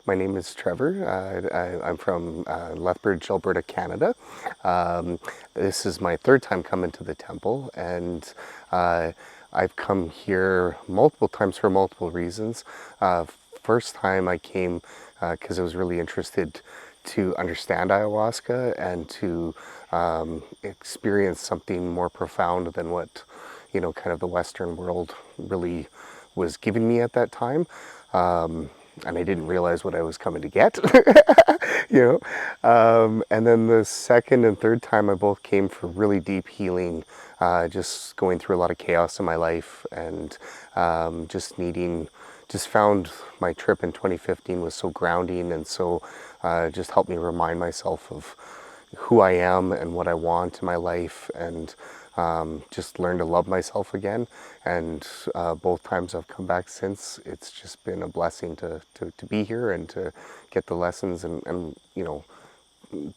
My name is Trevor. I'm from Lethbridge, Alberta, Canada. This is my third time coming to the temple, and I've come here multiple times for multiple reasons. First time I came because I was really interested to understand ayahuasca and to experience something more profound than what, kind of the Western world really was giving me at that time. And I didn't realize what I was coming to get, And then the second and third time I both came for really deep healing, just going through a lot of chaos in my life and just found my trip in 2015 was so grounding and so just helped me remind myself of who I am and what I want in my life, and just learn to love myself again. And both times I've come back since, it's just been a blessing to be here and to get the lessons and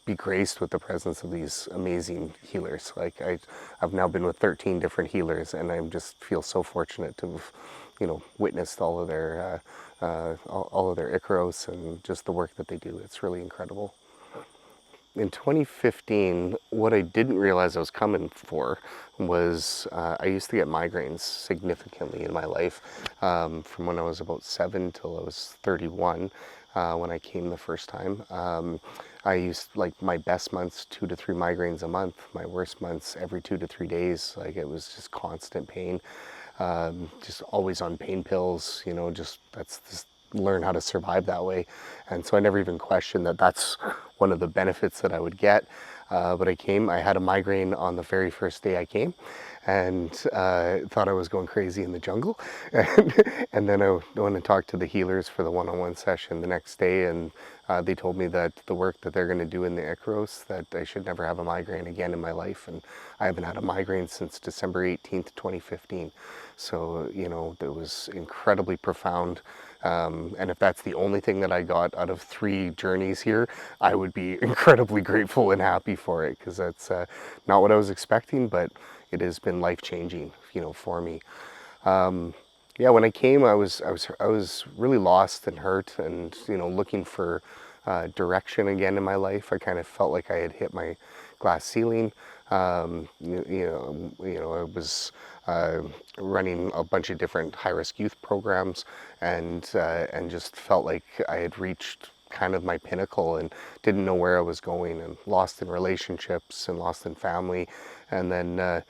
be graced with the presence of these amazing healers. Like I've now been with 13 different healers, and I just feel so fortunate to have witnessed all of their Icaros and just the work that they do. It's really incredible. In 2015, what I didn't realize I was coming for was I used to get migraines significantly in my life, from when I was about 7 till I was 31, when I came the first time. I used, like, my best months 2 to 3 migraines a month, my worst months every 2 to 3 days. Like, it was just constant pain, just always on pain pills, just learn how to survive that way. And so I never even questioned that that's one of the benefits that I would get. But I had a migraine on the very first day I came, and thought I was going crazy in the jungle. And then I went and talked to the healers for the one-on-one session the next day, and they told me that the work that they're going to do in the Icaros, that I should never have a migraine again in my life. And I haven't had a migraine since December 18th, 2015. So, that was incredibly profound. And if that's the only thing that I got out of 3 journeys here, I would be incredibly grateful and happy for it, because that's not what I was expecting, but it has been life-changing, for me. Yeah, when I came, I was really lost and hurt, and looking for direction again in my life. I kind of felt like I had hit my glass ceiling. I was running a bunch of different high-risk youth programs, and just felt like I had reached kind of my pinnacle and didn't know where I was going, and lost in relationships and lost in family. And then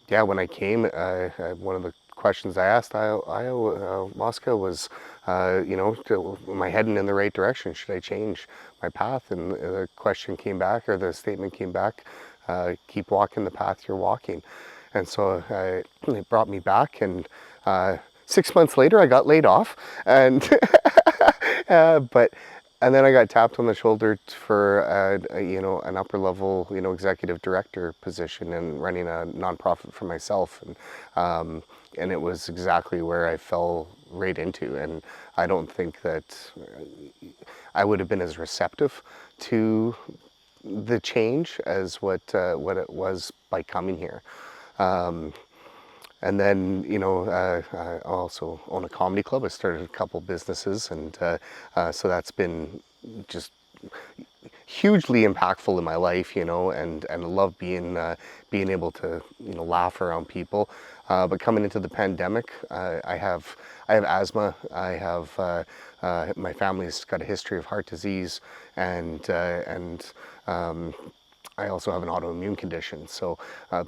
when I came, one of the questions I asked ayahuasca was, am I heading in the right direction? Should I change my path? And the question came back, or the statement came back, keep walking the path you're walking. And so it brought me back, and 6 months later I got laid off, and and then I got tapped on the shoulder for an upper level executive director position and running a nonprofit for myself, and it was exactly where I fell right into. And I don't think that I would have been as receptive to the change as what it was by coming here. And then, I also own a comedy club. I started a couple businesses, and so that's been just hugely impactful in my life, and I love being able to, laugh around people. But coming into the pandemic, I have asthma. I have my family's got a history of heart disease, and I also have an autoimmune condition. So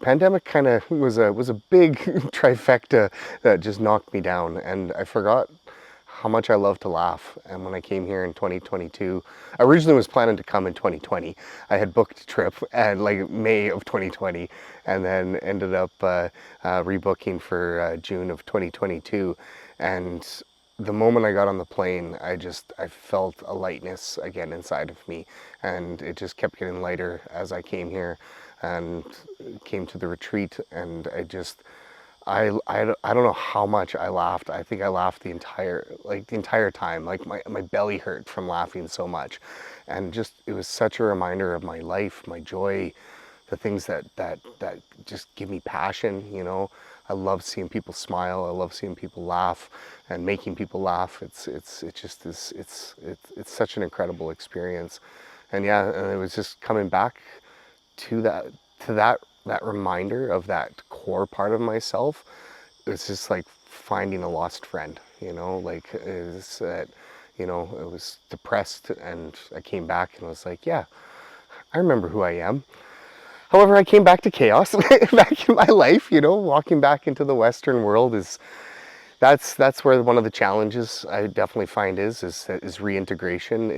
pandemic kind of was a big trifecta that just knocked me down, and I forgot how much I love to laugh. And when I came here in 2022, I originally was planning to come in 2020. I had booked a trip at like May of 2020, and then ended up rebooking for June of 2022. And the moment I got on the plane, I felt a lightness again inside of me, and it just kept getting lighter as I came here and came to the retreat. And I don't know how much I laughed. I think I laughed the entire time. Like my belly hurt from laughing so much, and just it was such a reminder of my life, my joy, the things that just give me passion. You know, I love seeing people smile. I love seeing people laugh and making people laugh. It's such an incredible experience. And yeah, and it was just coming back to that reminder of that core part of myself. It's just like finding a lost friend, you know, like is that, you know, I was depressed and I came back and was like, yeah, I remember who I am. However, I came back to chaos back in my life, you know, walking back into the Western world is, that's where one of the challenges I definitely find is reintegration.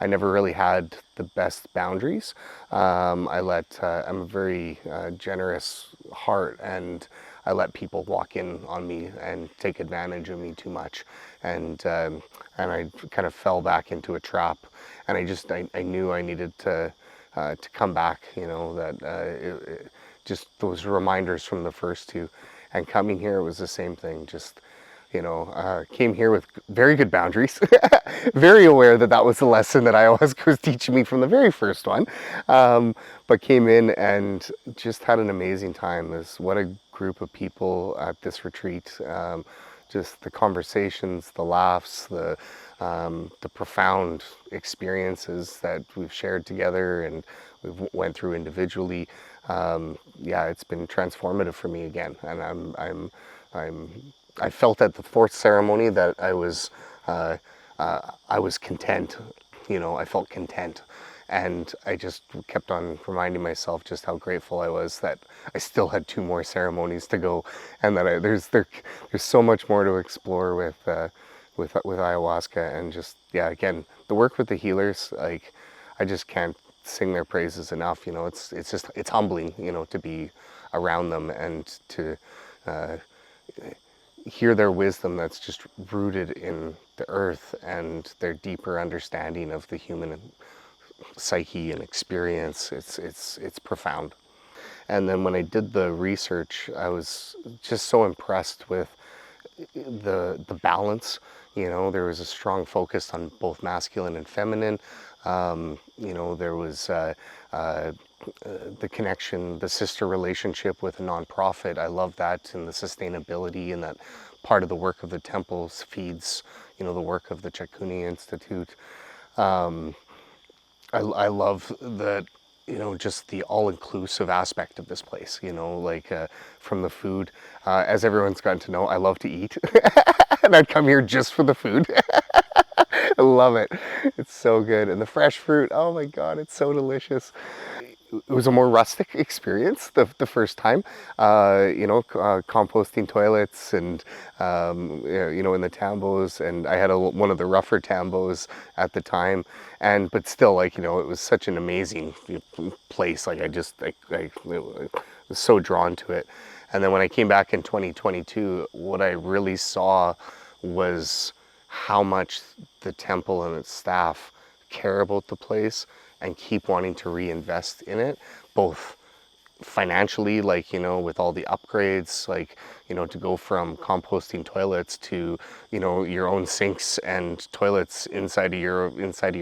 I never really had the best boundaries. I'm a very generous heart, and I let people walk in on me and take advantage of me too much, and I kind of fell back into a trap, and I knew I needed to come back. You know, just those reminders from the first two. And coming here, it was the same thing. Just, you know, came here with very good boundaries, very aware that that was the lesson that ayahuasca was teaching me from the very first one. But came in and just had an amazing time. What a group of people at this retreat. Just the conversations, the laughs, the profound experiences that we've shared together and we've went through individually. Yeah, it's been transformative for me again, and I felt at the fourth ceremony that I was content. You know, I felt content, and I just kept on reminding myself just how grateful I was that I still had 2 more ceremonies to go, and that there's so much more to explore with ayahuasca. And just, yeah, again, the work with the healers, like, I just can't sing their praises enough. You know, it's humbling, you know, to be around them and to hear their wisdom that's just rooted in the earth and their deeper understanding of the human psyche and experience. It's profound. And then when I did the research, I was just so impressed with the balance. You know, there was a strong focus on both masculine and feminine. You know, there was the connection, the sister relationship with a nonprofit. I love that, and the sustainability, and that part of the work of the temples feeds, you know, the work of the Chakuni Institute. I love that, you know, just the all-inclusive aspect of this place, you know, like from the food. As everyone's gotten to know, I love to eat. And I'd come here just for the food. I love it. It's so good. And the fresh fruit, oh my God, it's so delicious. It was a more rustic experience the first time, you know, composting toilets and, you know, in the tambos. And I had one of the rougher tambos at the time. But still, like, you know, it was such an amazing place. Like, I was so drawn to it. And then when I came back in 2022, what I really saw was how much the temple and its staff care about the place and keep wanting to reinvest in it, both financially, like, you know, with all the upgrades, like, you know, to go from composting toilets to, you know, your own sinks and toilets inside of your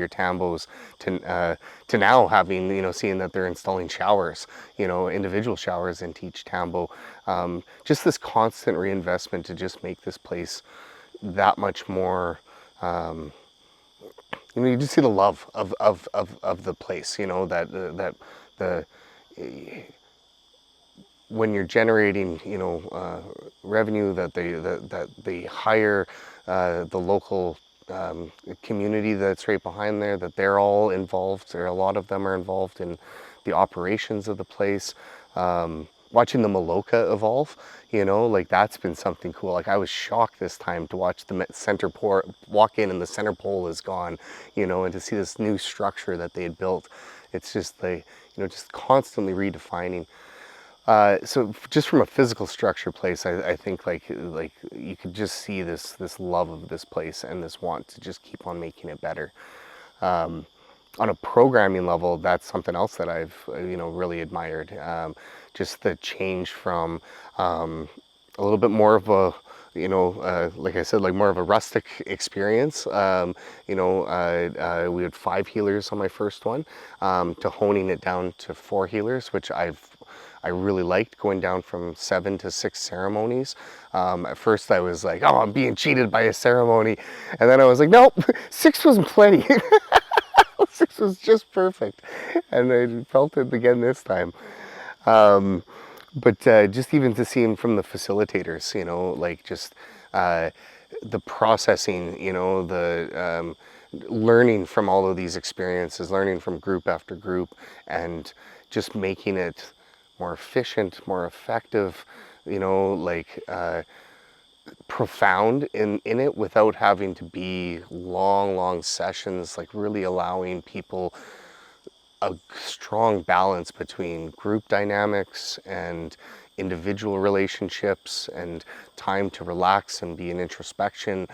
tambos, to now having, you know, seeing that they're installing showers, you know, individual showers into each tambo. Just this constant reinvestment to just make this place that much more, you know, you just see the love of the place, you know, when you're generating, you know, revenue, that they hire the local community that's right behind there, that they're all involved, or a lot of them are involved in the operations of the place. Watching the Maloka evolve, you know, like, that's been something cool. Like, I was shocked this time to watch the center pole walk in and the center pole is gone, you know, and to see this new structure that they had built. It's just like, you know, just constantly redefining. So just from a physical structure place, I think like you could just see this love of this place and this want to just keep on making it better. On a programming level, that's something else that I've, you know, really admired. Just the change from a little bit more of like I said, like more of a rustic experience. We had 5 healers on my first one, to honing it down to 4 healers, which I really liked, going down from 7 to 6 ceremonies. At first I was like, oh, I'm being cheated by a ceremony. And then I was like, nope, 6 was plenty. 6 was just perfect. And I felt it again this time. But just even to see him from the facilitators, like just the processing, the learning from all of these experiences, learning from group after group, and just making it more efficient, more effective, profound in it, without having to be long sessions, like really allowing people a strong balance between group dynamics and individual relationships, and time to relax and be in introspection,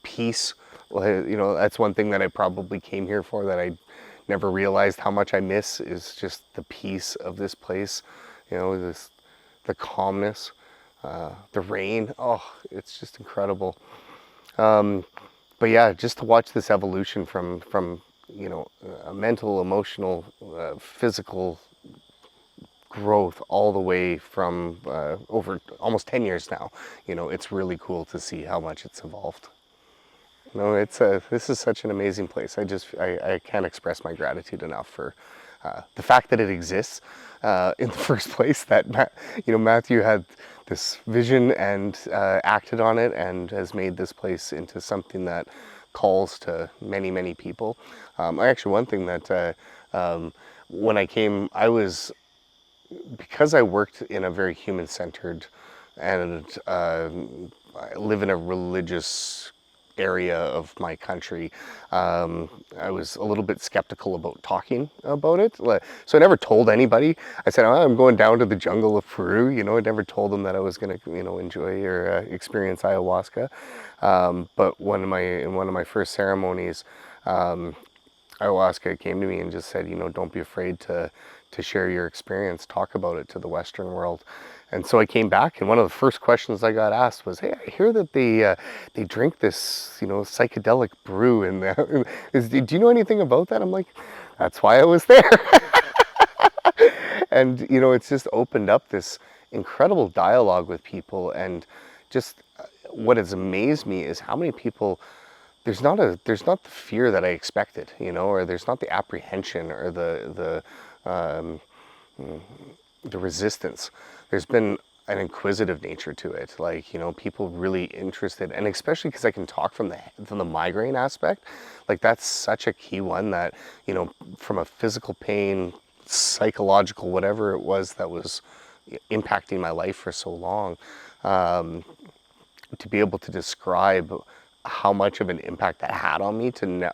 peace. That's one thing that I probably came here for, that I never realized how much I miss, is just the peace of this place. The calmness, the rain. Oh, it's just incredible. But yeah, just to watch this evolution from a mental, emotional, physical growth, all the way from over almost 10 years now. It's really cool to see how much it's evolved. This is such an amazing place. I can't express my gratitude enough for the fact that it exists in the first place. That Matthew had this vision and acted on it, and has made this place into something that calls to many people. Actually, one thing that when I came, because I worked in a very human-centered, and I live in a religious area of my country, I was a little bit skeptical about talking about it. So I never told anybody. I said, oh, I'm going down to the jungle of Peru. I never told them that I was going to, enjoy or experience ayahuasca. But in one of my first ceremonies, ayahuasca came to me and just said, don't be afraid to share your experience, talk about it to the Western world. And so I came back, and one of the first questions I got asked was, hey, I hear that they drink this, psychedelic brew, and do you know anything about that? I'm like, that's why I was there. And it's just opened up this incredible dialogue with people, and just what has amazed me is how many people, there's not the fear that I expected, or there's not the apprehension or the resistance. There's been an inquisitive nature to it, like people really interested, and especially because I can talk from the migraine aspect, like that's such a key one, that from a physical pain, psychological, whatever it was that was impacting my life for so long, to be able to describe how much of an impact that had on me, to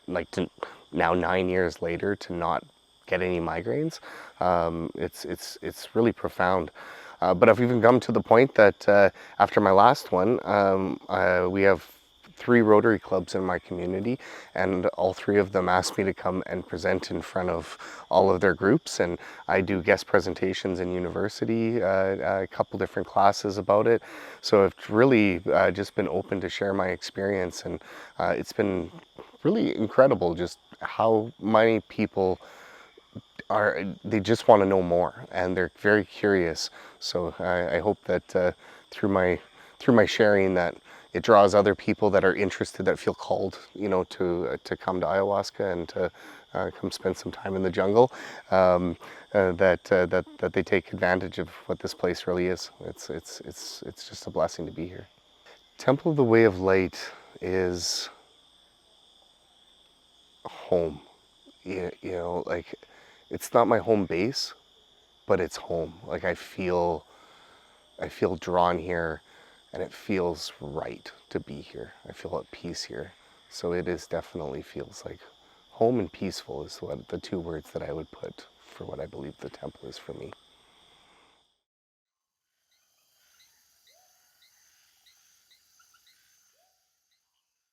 now 9 years later to not get any migraines. It's really profound. But I've even come to the point that after my last one, we have 3 Rotary clubs in my community, and all 3 of them asked me to come and present in front of all of their groups, and I do guest presentations in university, a couple different classes about it. So I've really just been open to share my experience, and it's been really incredible just how many people they just want to know more, and they're very curious. So I hope that through my sharing, that it draws other people that are interested, that feel called, to come to ayahuasca and to come spend some time in the jungle, that they take advantage of what this place really is. It's just a blessing to be here. Temple of the Way of Light is home. Like, it's not my home base, but it's home. Like, I feel drawn here, and it feels right to be here. I feel at peace here. So it definitely feels like home, and peaceful is what the 2 words that I would put for what I believe the temple is for me.